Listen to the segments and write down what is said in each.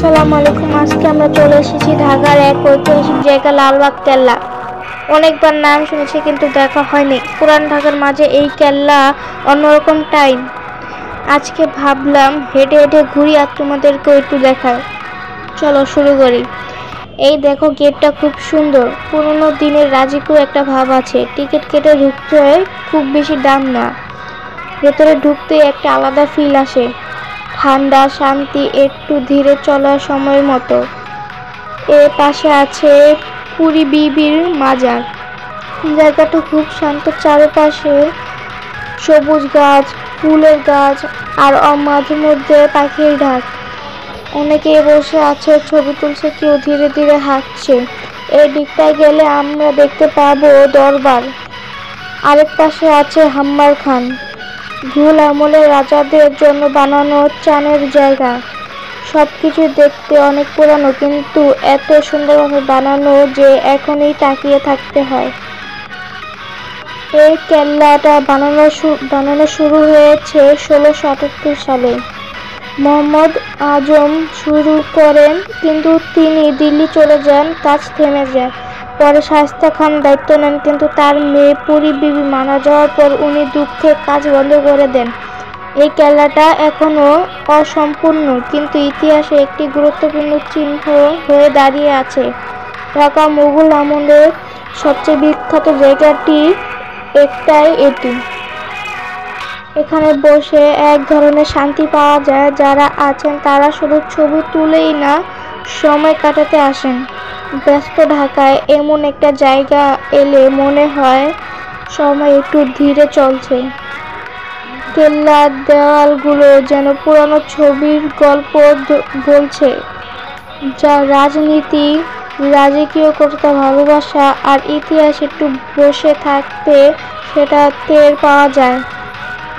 আসসালামু আলাইকুম। আজকে আমরা চলে এসেছি ঢাকার এক ঐতিহাসিক জায়গা লালবাগ কেল্লা। অনেকবার নাম শুনেছি কিন্তু দেখা হয়নি। পুরান ঢাকার মাঝে এই কেল্লা অন্যরকম টাইম। আজকে ভাবলাম হেঁটে হেঁটে ঘুরি আর তোমাদেরকেও একটু দেখায়। চলো শুরু করি। এই দেখো, গেটটা খুব সুন্দর, পুরোনো দিনের রাজকীয় একটা ভাব আছে। টিকিট কেটে ঢুকতে হয়, খুব বেশি দাম না। ভেতরে ঢুকতে একটা আলাদা ফিল আসে, ঠান্ডা, শান্তি, একটু ধীরে চলার সময় মতো। এর পাশে আছে পুরী বিবির মাজার। জায়গাটা খুব শান্ত, চারপাশে সবুজ গাছ, ফুলের গাছ আর মাঝে মধ্যে পাখির ডাক। অনেকে বসে আছে, ছবি তুলছে, কেউ ধীরে ধীরে হাঁটছে। এই দিকটায় গেলে আমরা দেখতে পাবো দরবার। আরেক পাশে আছে হাম্মার খান, ভুল আমলে রাজাদের জন্য বানানো চানের জায়গা। সবকিছু দেখতে অনেক পুরানো, কিন্তু এত সুন্দরভাবে বানানো যে এখনই তাকিয়ে থাকতে হয়। এই কেল্লাটা বানানো শুরু হয়েছে 1678 সালে। মোহাম্মদ আজম শুরু করেন, কিন্তু তিনি দিল্লি চলে যান, কাজ থেমে যায়। পরে শায়েস্তা খান দায়িত্ব নেন, কিন্তু তার মেয়ে পুরী বিবি মারা যাওয়ার পর উনি দুঃখে কাজ বন্ধ করে দেন। এই কেল্লাটা এখনো অসম্পূর্ণ, কিন্তু ইতিহাসে একটি গুরুত্বপূর্ণ চিহ্ন হয়ে দাঁড়িয়ে আছে। ঢাকা মুঘল আমলের সবচেয়ে বিখ্যাত জায়গাটি একটাই, এটি। এখানে বসে এক ধরনের শান্তি পাওয়া যায়। যারা আছেন তারা শুধু ছবি তুলেই না, সময় কাটাতে আসেন। ব্যস্ত ঢাকায় এমন একটা জায়গা এলে মনে হয় সময় একটু ধীরে চলছে। কেল্লার দেওয়ালগুলো যেন পুরানো ছবির গল্প বলছে, যা রাজনীতি, রাজকীয়তা, ভালোবাসা আর ইতিহাস একটু বসে থাকতে সেটা টের পাওয়া যায়।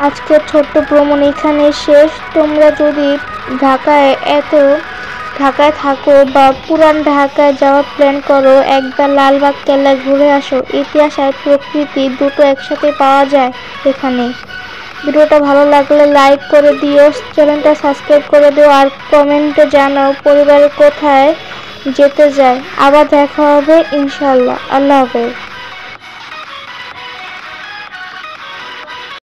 আজকের ছোট্ট ভ্রমণ এখানে শেষ। তোমরা যদি ঢাকায় থাকো বা পুরান ঢাকায় যাওয়ার প্ল্যান করো, একবার লালবাগ কেল্লায় ঘুরে আসো। ইতিহাস আর প্রকৃতি দুটো একসাথে পাওয়া যায় এখানে। ভিডিওটা ভালো লাগলে লাইক করে দিও, চ্যানেলটা সাবস্ক্রাইব করে দিও আর কমেন্টে জানাও পরিবারের কোথায় যেতে চায়। আবার দেখা হবে ইনশাআল্লাহ। আল্লাহ হাফেজ।